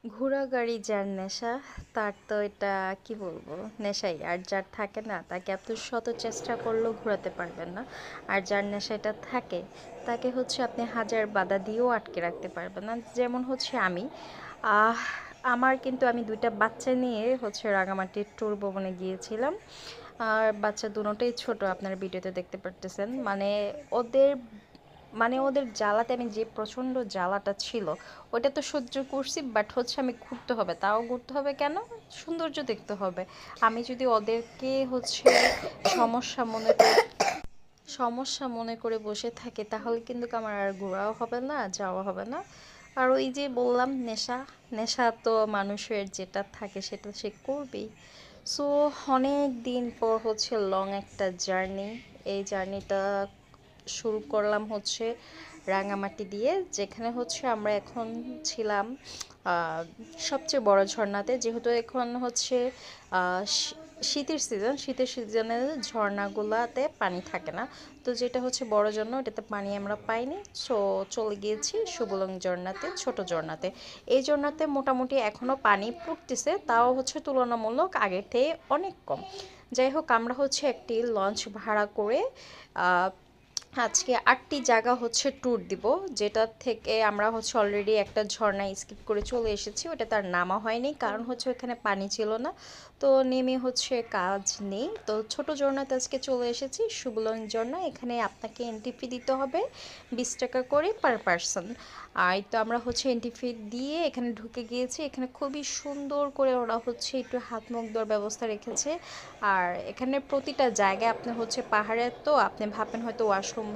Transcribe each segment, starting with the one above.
ঘোড়া গাড়ি যার নেশা তার তো এটা কি বলবো, নেশাই। আর যার থাকে না তাকে এত শত চেষ্টা করলেও ঘোরাতে পারবেন না। আর যার নেশা এটা থাকে তাকে হচ্ছে আপনি হাজার বাধা দিয়েও আটকে রাখতে পারবেন না। যেমন হচ্ছে আহ আমার কিন্তু আমি দুইটা বাচ্চা নিয়ে হচ্ছে রাঙামাটির ট্যুর ভ্রমণে গিয়েছিলাম। আর বাচ্চা দুটোই ছোট, আপনারা ভিডিওতে দেখতে পারতেছেন। ওদের জ্বালাতে আমি যে প্রচণ্ড জ্বালাটা ছিল ওটা তো সহ্য করছি, বাট হচ্ছে আমি ঘুরতে হবে, তাও ঘুরতে হবে কেন? সৌন্দর্য দেখতে হবে। আমি যদি ওদেরকে হচ্ছে সমস্যা মনে করে সমস্যা মনে করে বসে থাকি তাহলে কিন্তু আমার আর ঘোরাও হবে না, যাওয়া হবে না। আর ওই যে বললাম নেশা, নেশা তো মানুষের যেটা থাকে সেটা সে করবেই। সো অনেক দিন পর হচ্ছে লং একটা জার্নি। এই জার্নিটা শুরু করলাম হচ্ছে রাঙামাটি দিয়ে, যেখানে হচ্ছে আমরা এখন ছিলাম আহ, সবচেয়ে বড় ঝর্ণাতে। যেহেতু এখন হচ্ছে শীতের সিজন, শীতের সিজনে ঝর্ণাগুলাতে পানি থাকে না, তো যেটা হচ্ছে বড় জন্য এটাতে পানি আমরা পাইনি। সো চলে গিয়েছি সুবলং ঝর্ণাতে, ছোট ঝর্ণাতে। এই ঝর্ণাতে মোটামুটি এখনও পানি পড়তেছে, তাও হচ্ছে তুলনামূলক আগের থেকে অনেক কম। যাই হোক, আমরা হচ্ছে একটি লঞ্চ ভাড়া করে আজকে 8টি জায়গা হচ্ছে ট্যুর দিব, যেটা থেকে আমরা হচ্ছে অলরেডি একটা ঝর্ণা স্কিপ করে চলে এসেছি। ওটা তার নামা হয়নি, কারণ হচ্ছে ওখানে পানি ছিল না। তো নেমে হচ্ছে কাজ নেই, তো ছোট ঝর্ণাতে আজকে চলে এসেছি, সুবলং ঝর্ণা। এখানে আপনাকে এন্ট্রি ফি দিতে হবে 20 টাকা করে পার পারসন। আর এই তো আমরা হচ্ছে এন্ট্রি ফি দিয়ে এখানে ঢুকে গিয়েছি। এখানে খুবই সুন্দর করে ওরা হচ্ছে একটু হাত মুখ ধোয়ার ব্যবস্থা রেখেছে। আর এখানে প্রতিটা জায়গায় আপনি হচ্ছে পাহাড়ে, তো আপনি ভাবেন হয়তো ওয়াশরুম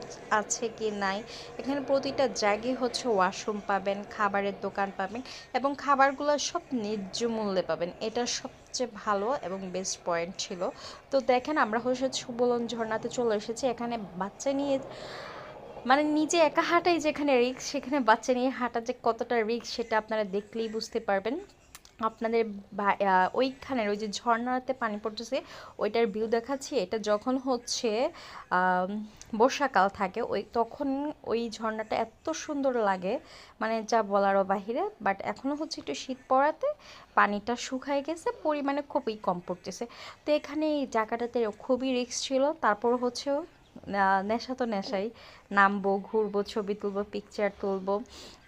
আছে কি নাই, এখানে প্রতিটা জায়গায় হচ্ছে ওয়াশরুম পাবেন, খাবারের দোকান পাবেন, এবং খাবারগুলো সব ন্যায্য মূল্যে পাবেন। এটা সবচেয়ে ভালো এবং বেস্ট পয়েন্ট ছিল। তো দেখেন, আমরা হচ্ছে সুবলন ঝর্ণাতে চলে এসেছি। এখানে বাচ্চা নিয়ে নিজে একা হাঁটাই যেখানে রিস্ক, সেখানে বাচ্চা নিয়ে হাঁটা যে কতটা রিস্ক সেটা আপনারা দেখলেই বুঝতে পারবেন। আপনাদের ওইখানের ওই যে ঝর্ণাতে পানি পড়তেছে ওইটার ভিউ দেখাচ্ছি। এটা যখন হচ্ছে আম, বর্ষাকাল থাকে তখন ওই ঝর্ণাটা এত সুন্দর লাগে, যা বলারও বাহিরে। বাট এখনও হচ্ছে একটু শীত পড়াতে পানিটা শুকায় গেছে, পরিমাণে খুবই কম পড়তেছে। তো এখানে এই জায়গাটাতে খুবই রিস্ক ছিল। তারপর হচ্ছে নেশা তো নেশাই, নামবো, ঘুরবো, ছবি তুলবো, পিকচার তুলবো,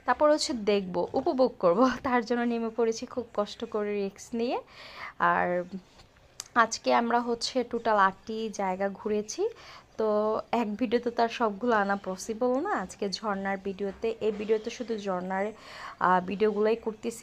তারপর হচ্ছে দেখবো, উপভোগ করব। তার জন্য নেমে পড়েছি খুব কষ্ট করে রিস্ক নিয়ে। আর আজকে আমরা হচ্ছে টোটাল 8টি জায়গা ঘুরেছি। তো এক ভিডিওতে তার সবগুলো আনা পসিবল না। আজকে ঝর্ণার ভিডিওতে, এই ভিডিওতে শুধু ঝর্ণার ভিডিওগুলোই করতেছি।